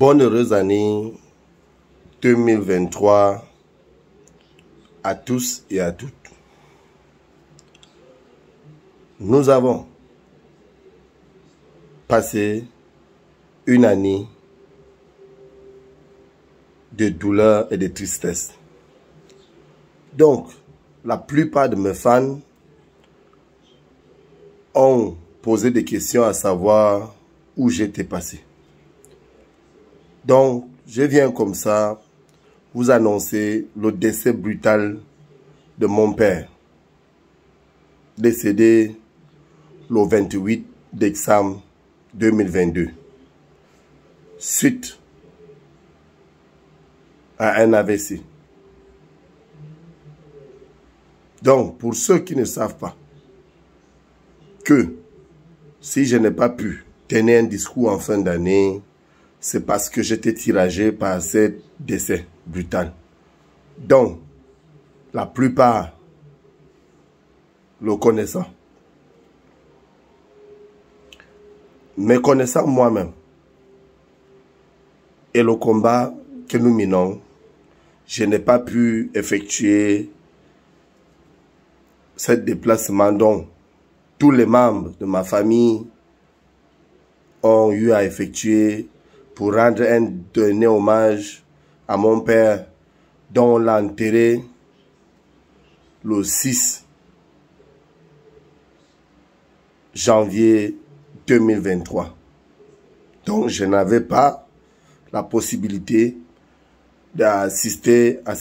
Bonne heureuse année 2023 à tous et à toutes. Nous avons passé une année de douleur et de tristesse. Donc, la plupart de mes fans ont posé des questions à savoir où j'étais passé. Donc, je viens comme ça vous annoncer le décès brutal de mon père, décédé le 28 décembre 2022, suite à un AVC. Donc, pour ceux qui ne savent pas que si je n'ai pas pu tenir un discours en fin d'année, c'est parce que j'étais tiragé par ce décès brutal. Donc, la plupart le connaissant, me connaissant moi-même, et le combat que nous menons, je n'ai pas pu effectuer ce déplacement dont tous les membres de ma famille ont eu à effectuer pour rendre un dernier hommage à mon père dont on l'a enterré le 6 janvier 2023. Donc je n'avais pas la possibilité d'assister à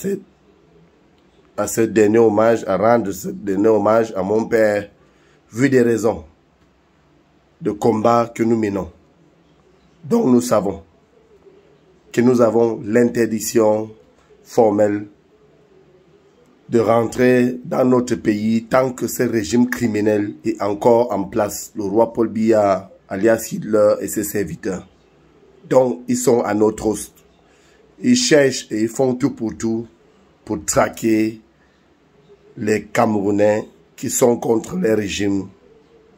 ce dernier hommage, à rendre ce dernier hommage à mon père, vu des raisons de combat que nous menons. Donc nous savons que nous avons l'interdiction formelle de rentrer dans notre pays tant que ce régime criminel est encore en place, le roi Paul Biya, alias Hitler et ses serviteurs. Donc ils sont à notre poste. Ils cherchent et ils font tout pour traquer les Camerounais qui sont contre le régime,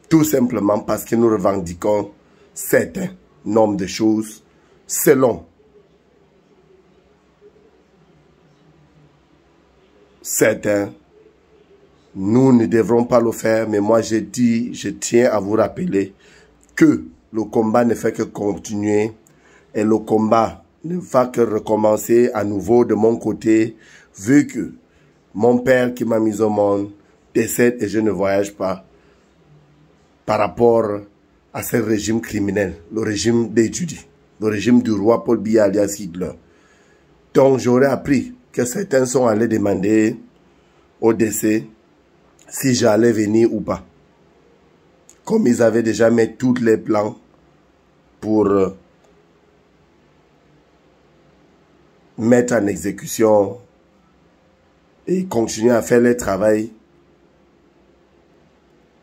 tout simplement parce que nous revendiquons certains nombres de choses selon certains. Nous ne devrons pas le faire, mais moi je tiens à vous rappeler que le combat ne fait que continuer et le combat ne va que recommencer à nouveau de mon côté, vu que mon père qui m'a mis au monde décède et je ne voyage pas par rapport à ce régime criminel, le régime d'Étudie, le régime du roi Paul Biya alias Hitler. Donc j'aurais appris que certains sont allés demander au décès si j'allais venir ou pas. Comme ils avaient déjà mis tous les plans pour mettre en exécution et continuer à faire le travail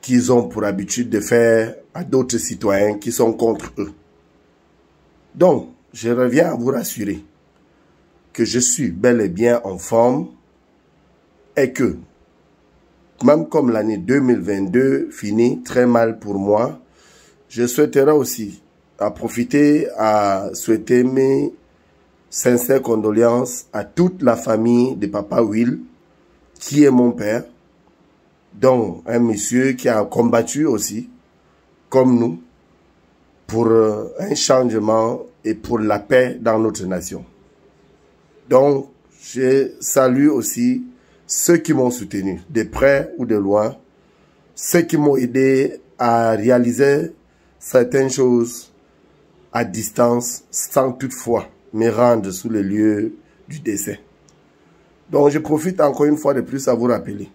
qu'ils ont pour habitude de faire à d'autres citoyens qui sont contre eux. Donc, je reviens à vous rassurer que je suis bel et bien en forme et que, même comme l'année 2022 finit très mal pour moi, je souhaiterais aussi profiter à souhaiter mes sincères condoléances à toute la famille de Papa Will, qui est mon père, dont un monsieur qui a combattu aussi, comme nous, pour un changement et pour la paix dans notre nation. Donc, je salue aussi ceux qui m'ont soutenu, de près ou de loin, ceux qui m'ont aidé à réaliser certaines choses à distance, sans toutefois me rendre sous le lieu du décès. Donc, je profite encore une fois de plus à vous rappeler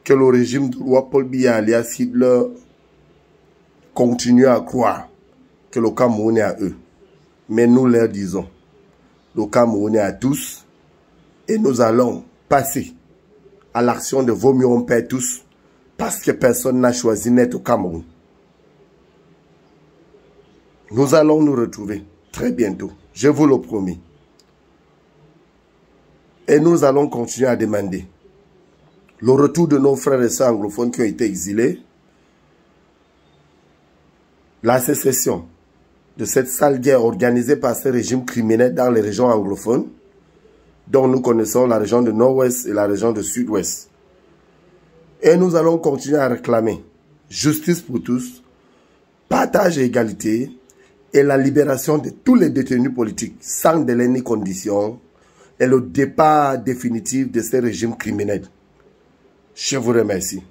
que le régime du roi Paul Biya alias Hitler continue à croire que le Cameroun est à eux. Mais nous leur disons, le Cameroun est à tous et nous allons passer à l'action de Vaut mieux on perd tous parce que personne n'a choisi d'être au Cameroun. Nous allons nous retrouver très bientôt, je vous le promets. Et nous allons continuer à demander le retour de nos frères et sœurs anglophones qui ont été exilés, la sécession de cette sale guerre organisée par ces régimes criminels dans les régions anglophones, dont nous connaissons la région de Nord-Ouest et la région de Sud-Ouest. Et nous allons continuer à réclamer justice pour tous, partage et égalité, et la libération de tous les détenus politiques sans délai ni condition, et le départ définitif de ces régimes criminels. Je vous remercie.